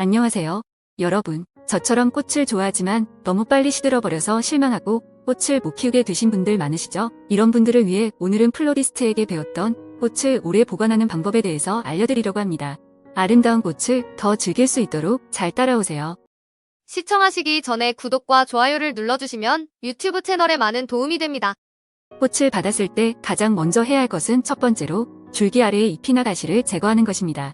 안녕하세요. 여러분, 저처럼 꽃을 좋아하지만 너무 빨리 시들어버려서 실망하고 꽃을 못 키우게 되신 분들 많으시죠? 이런 분들을 위해 오늘은 플로리스트에게 배웠던 꽃을 오래 보관하는 방법에 대해서 알려드리려고 합니다. 아름다운 꽃을 더 즐길 수 있도록 잘 따라오세요. 시청하시기 전에 구독과 좋아요를 눌러주시면 유튜브 채널에 많은 도움이 됩니다. 꽃을 받았을 때 가장 먼저 해야 할 것은 첫 번째로 줄기 아래의 잎이나 가시를 제거하는 것입니다.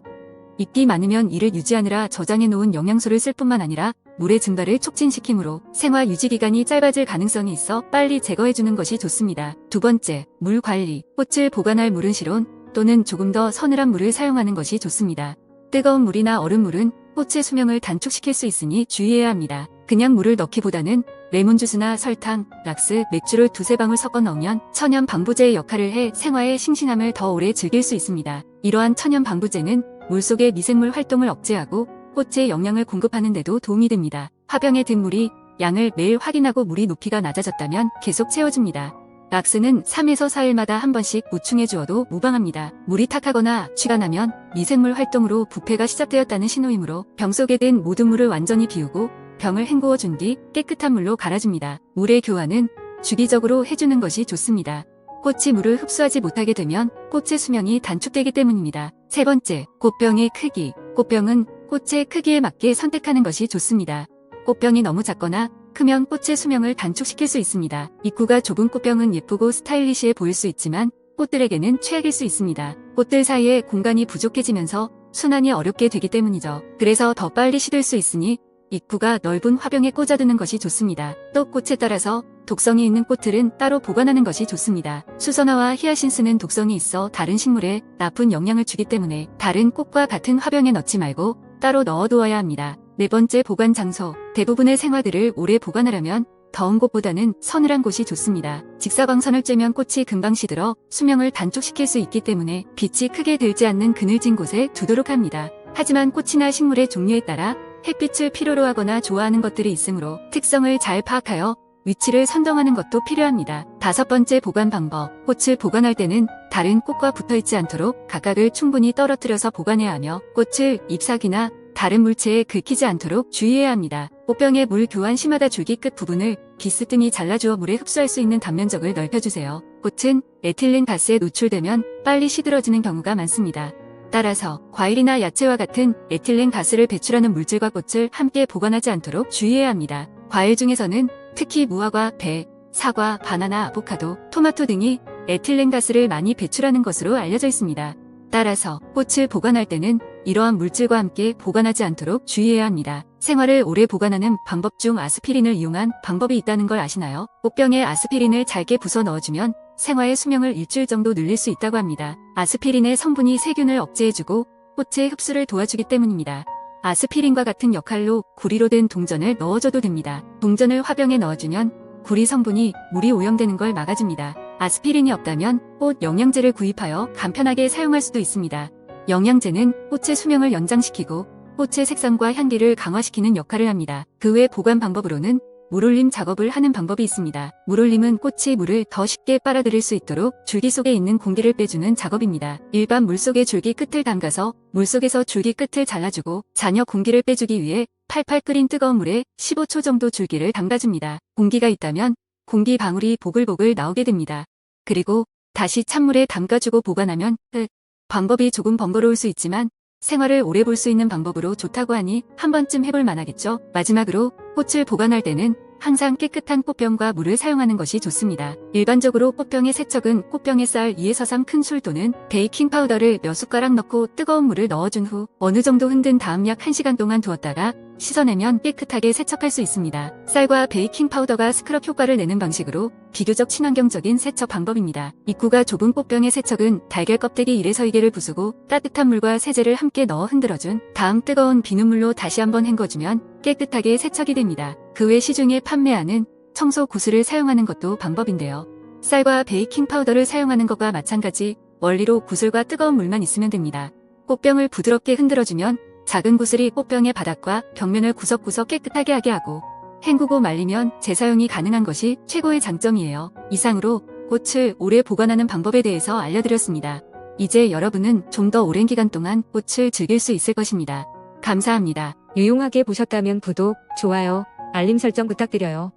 잎이 많으면 이를 유지하느라 저장해 놓은 영양소를 쓸 뿐만 아니라 물의 증발을 촉진시키므로 생화 유지 기간이 짧아질 가능성이 있어 빨리 제거해주는 것이 좋습니다. 두 번째, 물 관리. 꽃을 보관할 물은 실온 또는 조금 더 서늘한 물을 사용하는 것이 좋습니다. 뜨거운 물이나 얼음물은 꽃의 수명을 단축시킬 수 있으니 주의해야 합니다. 그냥 물을 넣기보다는 레몬주스나 설탕, 락스, 맥주를 두세 방울 섞어 넣으면 천연 방부제의 역할을 해 생화의 싱싱함을 더 오래 즐길 수 있습니다. 이러한 천연 방부제는 물속의 미생물 활동을 억제하고 꽃에 영양을 공급하는 데도 도움이 됩니다. 화병에 든 물이 양을 매일 확인하고 물이 높이가 낮아졌다면 계속 채워줍니다. 락스는 3에서 4일마다 한 번씩 보충해 주어도 무방합니다. 물이 탁하거나 취가 나면 미생물 활동으로 부패가 시작되었다는 신호이므로 병 속에 든 모든 물을 완전히 비우고 병을 헹구어 준 뒤 깨끗한 물로 갈아줍니다. 물의 교환은 주기적으로 해주는 것이 좋습니다. 꽃이 물을 흡수하지 못하게 되면 꽃의 수명이 단축되기 때문입니다. 세 번째, 꽃병의 크기. 꽃병은 꽃의 크기에 맞게 선택하는 것이 좋습니다. 꽃병이 너무 작거나 크면 꽃의 수명을 단축시킬 수 있습니다. 입구가 좁은 꽃병은 예쁘고 스타일리시해 보일 수 있지만 꽃들에게는 최악일 수 있습니다. 꽃들 사이에 공간이 부족해지면서 순환이 어렵게 되기 때문이죠. 그래서 더 빨리 시들 수 있으니 입구가 넓은 화병에 꽂아두는 것이 좋습니다. 또 꽃에 따라서 독성이 있는 꽃들은 따로 보관하는 것이 좋습니다. 수선화와 히아신스는 독성이 있어 다른 식물에 나쁜 영향을 주기 때문에 다른 꽃과 같은 화병에 넣지 말고 따로 넣어두어야 합니다. 네 번째, 보관 장소. 대부분의 생화들을 오래 보관하려면 더운 곳보다는 서늘한 곳이 좋습니다. 직사광선을 쬐면 꽃이 금방 시들어 수명을 단축시킬 수 있기 때문에 빛이 크게 들지 않는 그늘진 곳에 두도록 합니다. 하지만 꽃이나 식물의 종류에 따라 햇빛을 필요로 하거나 좋아하는 것들이 있으므로 특성을 잘 파악하여 위치를 선정하는 것도 필요합니다. 다섯 번째, 보관 방법. 꽃을 보관할 때는 다른 꽃과 붙어있지 않도록 각각을 충분히 떨어뜨려서 보관해야 하며 꽃을 잎사귀나 다른 물체에 긁히지 않도록 주의해야 합니다. 꽃병의 물 교환 시마다 줄기 끝 부분을 비스듬히 잘라주어 물에 흡수할 수 있는 단면적을 넓혀주세요. 꽃은 에틸렌 가스에 노출되면 빨리 시들어지는 경우가 많습니다. 따라서 과일이나 야채와 같은 에틸렌 가스를 배출하는 물질과 꽃을 함께 보관하지 않도록 주의해야 합니다. 과일 중에서는 특히 무화과, 배, 사과, 바나나, 아보카도, 토마토 등이 에틸렌 가스를 많이 배출하는 것으로 알려져 있습니다. 따라서 꽃을 보관할 때는 이러한 물질과 함께 보관하지 않도록 주의해야 합니다. 생화를 오래 보관하는 방법 중 아스피린을 이용한 방법이 있다는 걸 아시나요? 꽃병에 아스피린을 잘게 부숴 넣어주면 생화의 수명을 일주일 정도 늘릴 수 있다고 합니다. 아스피린의 성분이 세균을 억제해주고 꽃의 흡수를 도와주기 때문입니다. 아스피린과 같은 역할로 구리로 된 동전을 넣어줘도 됩니다. 동전을 화병에 넣어주면 구리 성분이 물이 오염되는 걸 막아줍니다. 아스피린이 없다면 꽃 영양제를 구입하여 간편하게 사용할 수도 있습니다. 영양제는 꽃의 수명을 연장시키고 꽃의 색상과 향기를 강화시키는 역할을 합니다. 그 외 보관 방법으로는 물올림 작업을 하는 방법이 있습니다. 물올림은 꽃이 물을 더 쉽게 빨아들일 수 있도록 줄기 속에 있는 공기를 빼주는 작업입니다. 일반 물속에 줄기 끝을 담가서 물속에서 줄기 끝을 잘라주고 잔여 공기를 빼주기 위해 팔팔 끓인 뜨거운 물에 15초 정도 줄기를 담가줍니다. 공기가 있다면 공기 방울이 보글보글 나오게 됩니다. 그리고 다시 찬물에 담가주고 보관하면 끝. 방법이 조금 번거로울 수 있지만 생활을 오래 볼 수 있는 방법으로 좋다고 하니 한 번쯤 해볼 만하겠죠? 마지막으로 꽃을 보관할 때는 항상 깨끗한 꽃병과 물을 사용하는 것이 좋습니다. 일반적으로 꽃병의 세척은 꽃병에 쌀 2에서 3 큰술 또는 베이킹 파우더를 몇 숟가락 넣고 뜨거운 물을 넣어준 후 어느 정도 흔든 다음 약 1시간 동안 두었다가 씻어내면 깨끗하게 세척할 수 있습니다. 쌀과 베이킹 파우더가 스크럽 효과를 내는 방식으로 비교적 친환경적인 세척 방법입니다. 입구가 좁은 꽃병의 세척은 달걀 껍데기 1에서 2개를 부수고 따뜻한 물과 세제를 함께 넣어 흔들어준 다음 뜨거운 비눗물로 다시 한번 헹궈주면 깨끗하게 세척이 됩니다. 그 외 시중에 판매하는 청소 구슬을 사용하는 것도 방법인데요. 쌀과 베이킹 파우더를 사용하는 것과 마찬가지 원리로 구슬과 뜨거운 물만 있으면 됩니다. 꽃병을 부드럽게 흔들어주면 작은 구슬이 꽃병의 바닥과 벽면을 구석구석 깨끗하게 하게 하고 헹구고 말리면 재사용이 가능한 것이 최고의 장점이에요. 이상으로 꽃을 오래 보관하는 방법에 대해서 알려드렸습니다. 이제 여러분은 좀 더 오랜 기간 동안 꽃을 즐길 수 있을 것입니다. 감사합니다. 유용하게 보셨다면 구독, 좋아요, 알림 설정 부탁드려요.